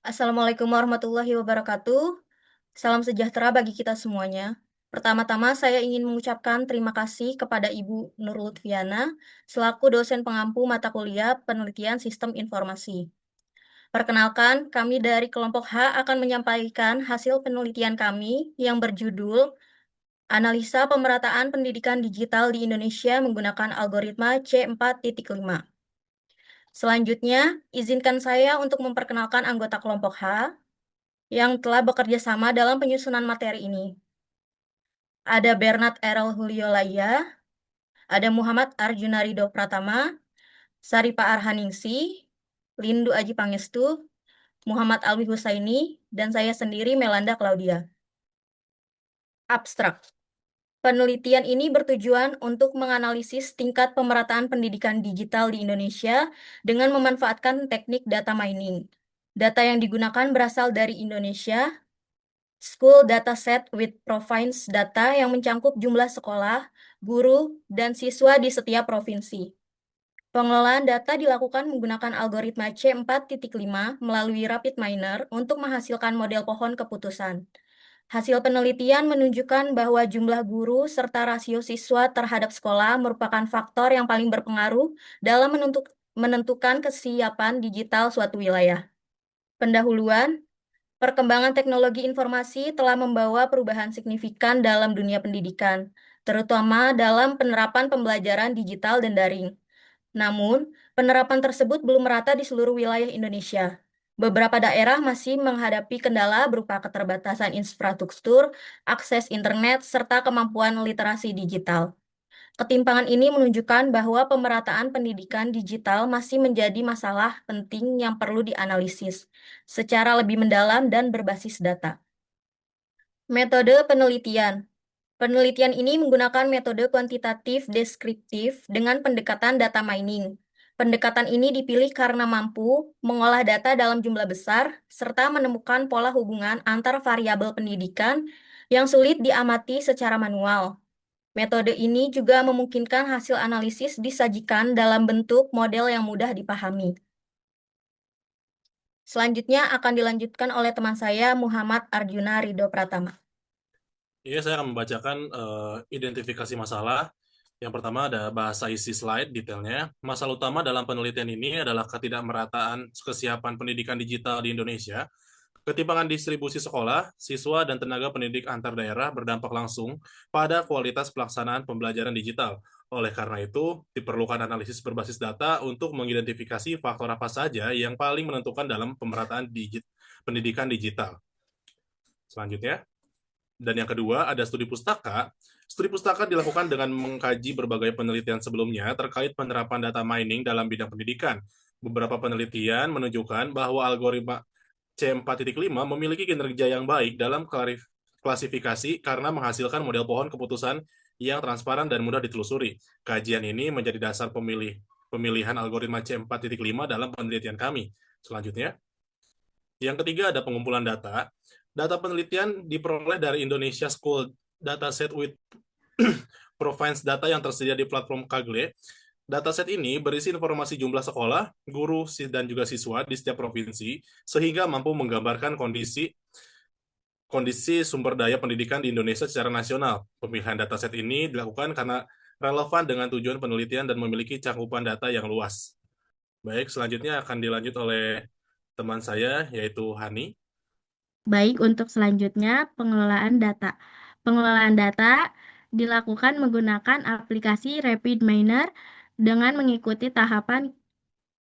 Assalamualaikum warahmatullahi wabarakatuh. Salam sejahtera bagi kita semuanya. Pertama-tama, saya ingin mengucapkan terima kasih kepada Ibu Nur Lutfiana selaku dosen pengampu mata kuliah Penelitian Sistem Informasi. Perkenalkan, kami dari kelompok H akan menyampaikan hasil penelitian kami yang berjudul Analisa Pemerataan Pendidikan Digital di Indonesia menggunakan algoritma C4.5. Selanjutnya, izinkan saya untuk memperkenalkan anggota kelompok H yang telah bekerja sama dalam penyusunan materi ini. Ada Bernard Errol Julio Laya, ada Muhammad Arjuna Ridho Pratama, Saripa Arhaningsi, Lindu Aji Pangestu, Muhammad Alwi Husaini, dan saya sendiri Melanda Claudia. Abstrak. Penelitian ini bertujuan untuk menganalisis tingkat pemerataan pendidikan digital di Indonesia dengan memanfaatkan teknik data mining. Data yang digunakan berasal dari Indonesia, School Dataset with Province Data yang mencangkup jumlah sekolah, guru, dan siswa di setiap provinsi. Pengelolaan data dilakukan menggunakan algoritma C4.5 melalui Rapid Miner untuk menghasilkan model pohon keputusan. Hasil penelitian menunjukkan bahwa jumlah guru serta rasio siswa terhadap sekolah merupakan faktor yang paling berpengaruh dalam menentukan kesiapan digital suatu wilayah. Pendahuluan, perkembangan teknologi informasi telah membawa perubahan signifikan dalam dunia pendidikan, terutama dalam penerapan pembelajaran digital dan daring. Namun, penerapan tersebut belum merata di seluruh wilayah Indonesia. Beberapa daerah masih menghadapi kendala berupa keterbatasan infrastruktur, akses internet, serta kemampuan literasi digital. Ketimpangan ini menunjukkan bahwa pemerataan pendidikan digital masih menjadi masalah penting yang perlu dianalisis secara lebih mendalam dan berbasis data. Metode penelitian. Penelitian ini menggunakan metode kuantitatif deskriptif dengan pendekatan data mining. Pendekatan ini dipilih karena mampu mengolah data dalam jumlah besar serta menemukan pola hubungan antar variabel pendidikan yang sulit diamati secara manual. Metode ini juga memungkinkan hasil analisis disajikan dalam bentuk model yang mudah dipahami. Selanjutnya akan dilanjutkan oleh teman saya, Muhammad Arjuna Ridho Pratama. Iya, saya akan membacakan identifikasi masalah. Yang pertama ada bahasa isi slide detailnya. Masalah utama dalam penelitian ini adalah ketidakmerataan kesiapan pendidikan digital di Indonesia. Ketimpangan distribusi sekolah, siswa, dan tenaga pendidik antar daerah berdampak langsung pada kualitas pelaksanaan pembelajaran digital. Oleh karena itu, diperlukan analisis berbasis data untuk mengidentifikasi faktor apa saja yang paling menentukan dalam pemerataan pendidikan digital. Selanjutnya, dan yang kedua, ada studi pustaka. Studi pustaka dilakukan dengan mengkaji berbagai penelitian sebelumnya terkait penerapan data mining dalam bidang pendidikan. Beberapa penelitian menunjukkan bahwa algoritma C4.5 memiliki kinerja yang baik dalam klasifikasi karena menghasilkan model pohon keputusan yang transparan dan mudah ditelusuri. Kajian ini menjadi dasar pemilihan algoritma C4.5 dalam penelitian kami. Selanjutnya, yang ketiga ada pengumpulan data. Data penelitian diperoleh dari Indonesia School Dataset with Province Data yang tersedia di platform Kaggle. Dataset ini berisi informasi jumlah sekolah, guru, dan juga siswa di setiap provinsi, sehingga mampu menggambarkan kondisi sumber daya pendidikan di Indonesia secara nasional. Pemilihan dataset ini dilakukan karena relevan dengan tujuan penelitian dan memiliki cakupan data yang luas. Baik, selanjutnya akan dilanjut oleh teman saya, yaitu Hani. Baik, untuk selanjutnya pengelolaan data. Pengelolaan data dilakukan menggunakan aplikasi Rapid Miner dengan mengikuti tahapan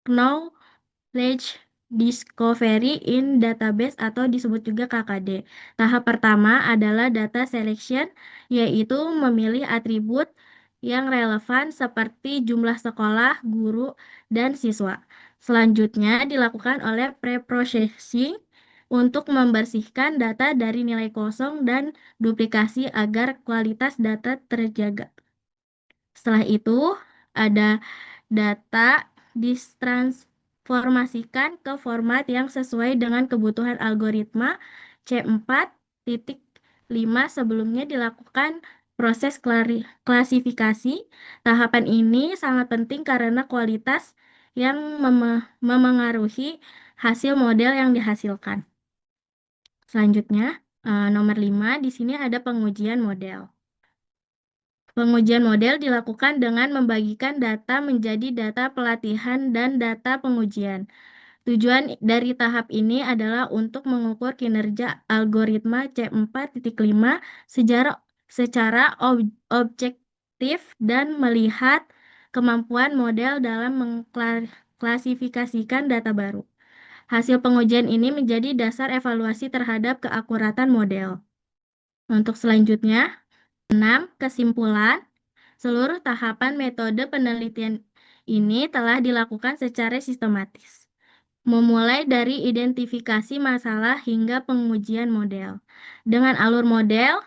Knowledge Discovery in Database atau disebut juga KKD. Tahap pertama adalah data selection, yaitu memilih atribut yang relevan seperti jumlah sekolah, guru, dan siswa. Selanjutnya dilakukan oleh pre-processing untuk membersihkan data dari nilai kosong dan duplikasi agar kualitas data terjaga. Setelah itu, ada data ditransformasikan ke format yang sesuai dengan kebutuhan algoritma C4.5. Sebelumnya dilakukan proses klasifikasi. Tahapan ini sangat penting karena kualitas yang memengaruhi hasil model yang dihasilkan. Selanjutnya, nomor 5, di sini ada pengujian model. Pengujian model dilakukan dengan membagikan data menjadi data pelatihan dan data pengujian. Tujuan dari tahap ini adalah untuk mengukur kinerja algoritma C4.5 secara objektif dan melihat kemampuan model dalam mengklasifikasikan data baru. Hasil pengujian ini menjadi dasar evaluasi terhadap keakuratan model. Untuk selanjutnya, 6. Kesimpulan. Seluruh tahapan metode penelitian ini telah dilakukan secara sistematis, memulai dari identifikasi masalah hingga pengujian model. Dengan alur model,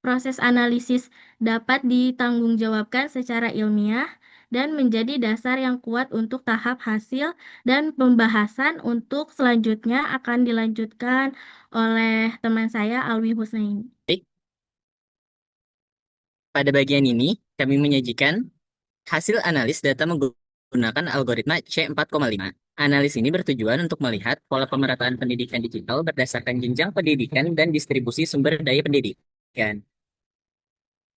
proses analisis dapat ditanggungjawabkan secara ilmiah dan menjadi dasar yang kuat untuk tahap hasil dan pembahasan untuk selanjutnya akan dilanjutkan oleh teman saya Alwi Husnaini. Baik, pada bagian ini kami menyajikan hasil analis data menggunakan algoritma C4,5. Analis ini bertujuan untuk melihat pola pemerataan pendidikan digital berdasarkan jenjang pendidikan dan distribusi sumber daya pendidikan.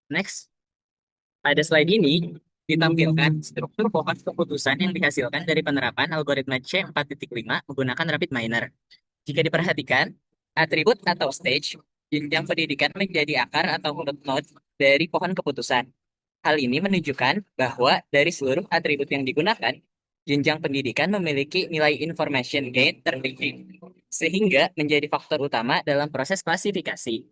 Next, pada slide ini ditampilkan struktur pohon keputusan yang dihasilkan dari penerapan algoritma C4.5 menggunakan rapid miner. Jika diperhatikan, atribut atau stage jenjang pendidikan menjadi akar atau node dari pohon keputusan. Hal ini menunjukkan bahwa dari seluruh atribut yang digunakan, jenjang pendidikan memiliki nilai information gain tertinggi, sehingga menjadi faktor utama dalam proses klasifikasi.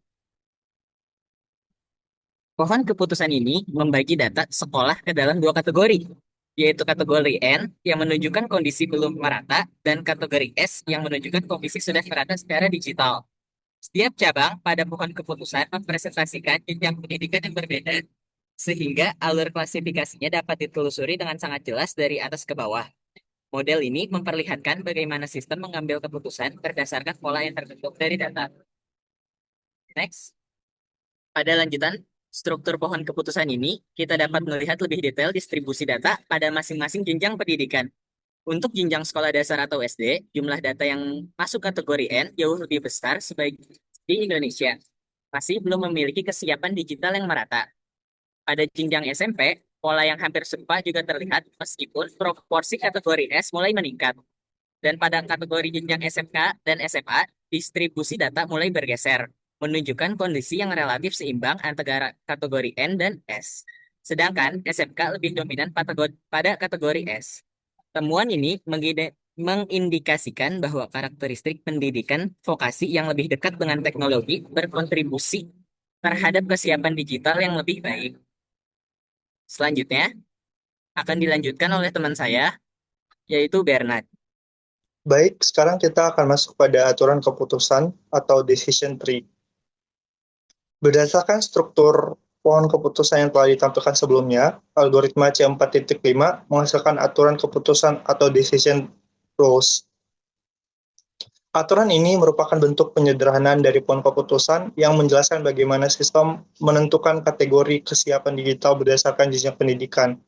Pohon keputusan ini membagi data sekolah ke dalam dua kategori, yaitu kategori N yang menunjukkan kondisi belum merata dan kategori S yang menunjukkan kondisi sudah merata secara digital. Setiap cabang pada pohon keputusan mempresentasikan jenjang pendidikan yang berbeda, sehingga alur klasifikasinya dapat ditelusuri dengan sangat jelas dari atas ke bawah. Model ini memperlihatkan bagaimana sistem mengambil keputusan berdasarkan pola yang terbentuk dari data. Next. Pada lanjutan struktur pohon keputusan ini, kita dapat melihat lebih detail distribusi data pada masing-masing jenjang pendidikan. Untuk jenjang sekolah dasar atau SD, jumlah data yang masuk kategori N jauh lebih besar sebagai di Indonesia. Masih belum memiliki kesiapan digital yang merata. Pada jenjang SMP, pola yang hampir serupa juga terlihat meskipun proporsi kategori S mulai meningkat. Dan pada kategori jenjang SMK dan SMA, distribusi data mulai bergeser, menunjukkan kondisi yang relatif seimbang antara kategori N dan S. Sedangkan SMK lebih dominan pada kategori S. Temuan ini mengindikasikan bahwa karakteristik pendidikan vokasi yang lebih dekat dengan teknologi berkontribusi terhadap kesiapan digital yang lebih baik. Selanjutnya, akan dilanjutkan oleh teman saya, yaitu Bernard. Baik, sekarang kita akan masuk pada aturan keputusan atau decision tree. Berdasarkan struktur pohon keputusan yang telah ditampilkan sebelumnya, algoritma C4.5 menghasilkan aturan keputusan atau decision rules. Aturan ini merupakan bentuk penyederhanaan dari pohon keputusan yang menjelaskan bagaimana sistem menentukan kategori kesiapan digital berdasarkan jenjang pendidikan.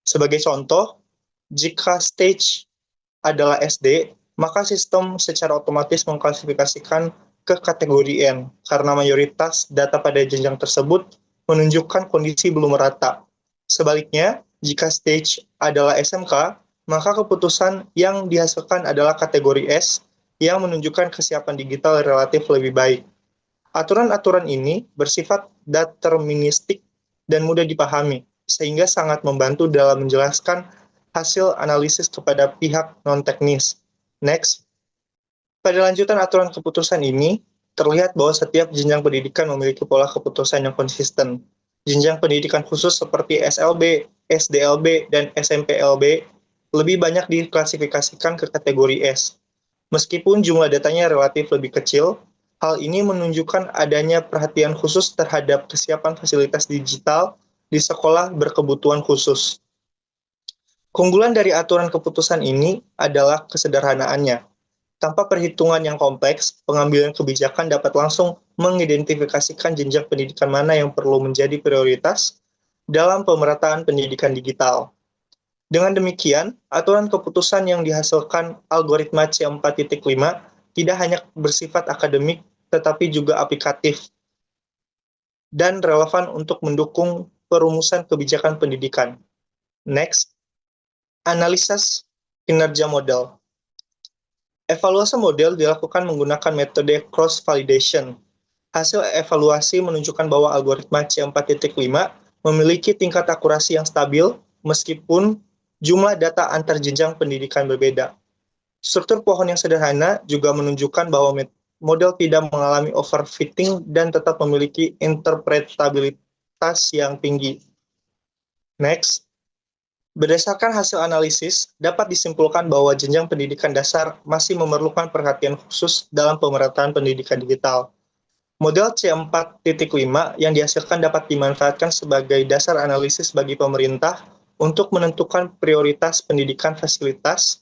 Sebagai contoh, jika stage adalah SD, maka sistem secara otomatis mengklasifikasikan ke kategori N, karena mayoritas data pada jenjang tersebut menunjukkan kondisi belum merata. Sebaliknya, jika stage adalah SMK, maka keputusan yang dihasilkan adalah kategori S yang menunjukkan kesiapan digital relatif lebih baik. Aturan-aturan ini bersifat deterministik dan mudah dipahami, sehingga sangat membantu dalam menjelaskan hasil analisis kepada pihak non-teknis. Next. Pada lanjutan aturan keputusan ini, terlihat bahwa setiap jenjang pendidikan memiliki pola keputusan yang konsisten. Jenjang pendidikan khusus seperti SLB, SDLB, dan SMPLB lebih banyak diklasifikasikan ke kategori S. Meskipun jumlah datanya relatif lebih kecil, hal ini menunjukkan adanya perhatian khusus terhadap kesiapan fasilitas digital di sekolah berkebutuhan khusus. Keunggulan dari aturan keputusan ini adalah kesederhanaannya. Tanpa perhitungan yang kompleks, pengambilan kebijakan dapat langsung mengidentifikasikan jenjang pendidikan mana yang perlu menjadi prioritas dalam pemerataan pendidikan digital. Dengan demikian, aturan keputusan yang dihasilkan algoritma C4.5 tidak hanya bersifat akademik, tetapi juga aplikatif dan relevan untuk mendukung perumusan kebijakan pendidikan. Next, analisis kinerja model. Evaluasi model dilakukan menggunakan metode cross-validation. Hasil evaluasi menunjukkan bahwa algoritma C4.5 memiliki tingkat akurasi yang stabil meskipun jumlah data antar jenjang pendidikan berbeda. Struktur pohon yang sederhana juga menunjukkan bahwa model tidak mengalami overfitting dan tetap memiliki interpretabilitas yang tinggi. Next, berdasarkan hasil analisis, dapat disimpulkan bahwa jenjang pendidikan dasar masih memerlukan perhatian khusus dalam pemerataan pendidikan digital. Model C4.5 yang dihasilkan dapat dimanfaatkan sebagai dasar analisis bagi pemerintah untuk menentukan prioritas pendidikan fasilitas,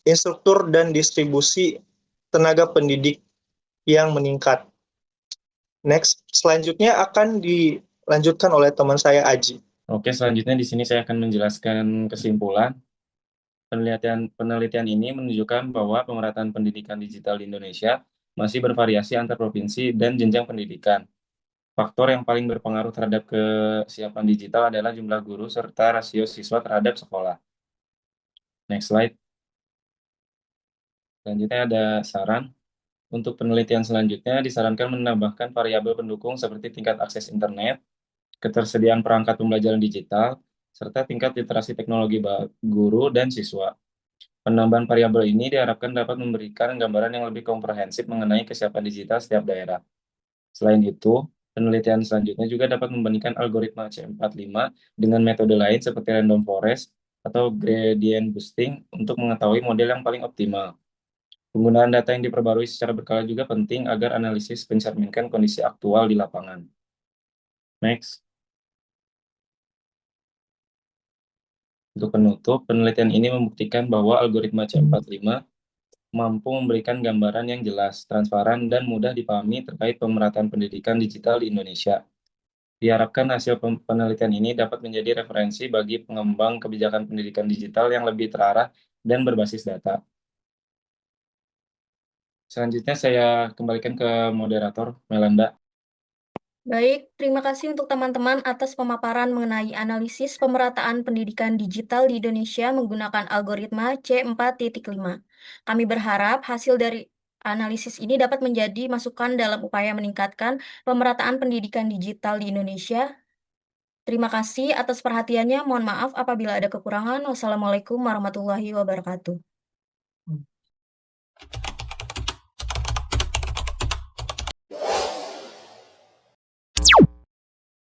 instruktur, dan distribusi tenaga pendidik yang meningkat. Next, selanjutnya akan dilanjutkan oleh teman saya Aji. Oke, selanjutnya di sini saya akan menjelaskan kesimpulan. Penelitian ini menunjukkan bahwa pemerataan pendidikan digital di Indonesia masih bervariasi antar provinsi dan jenjang pendidikan. Faktor yang paling berpengaruh terhadap kesiapan digital adalah jumlah guru serta rasio siswa terhadap sekolah. Next slide. Selanjutnya ada saran. Untuk penelitian selanjutnya disarankan menambahkan variabel pendukung seperti tingkat akses internet, ketersediaan perangkat pembelajaran digital, serta tingkat literasi teknologi guru dan siswa. Penambahan variabel ini diharapkan dapat memberikan gambaran yang lebih komprehensif mengenai kesiapan digital setiap daerah. Selain itu, penelitian selanjutnya juga dapat membandingkan algoritma C45 dengan metode lain seperti random forest atau gradient boosting untuk mengetahui model yang paling optimal. Penggunaan data yang diperbarui secara berkala juga penting agar analisis mencerminkan kondisi aktual di lapangan. Next. Untuk penutup, penelitian ini membuktikan bahwa algoritma C45 mampu memberikan gambaran yang jelas, transparan, dan mudah dipahami terkait pemerataan pendidikan digital di Indonesia. Diharapkan hasil penelitian ini dapat menjadi referensi bagi pengembang kebijakan pendidikan digital yang lebih terarah dan berbasis data. Selanjutnya saya kembalikan ke moderator, Melanda. Baik, terima kasih untuk teman-teman atas pemaparan mengenai analisis pemerataan pendidikan digital di Indonesia menggunakan algoritma C4.5. Kami berharap hasil dari analisis ini dapat menjadi masukan dalam upaya meningkatkan pemerataan pendidikan digital di Indonesia. Terima kasih atas perhatiannya. Mohon maaf apabila ada kekurangan. Wassalamualaikum warahmatullahi wabarakatuh.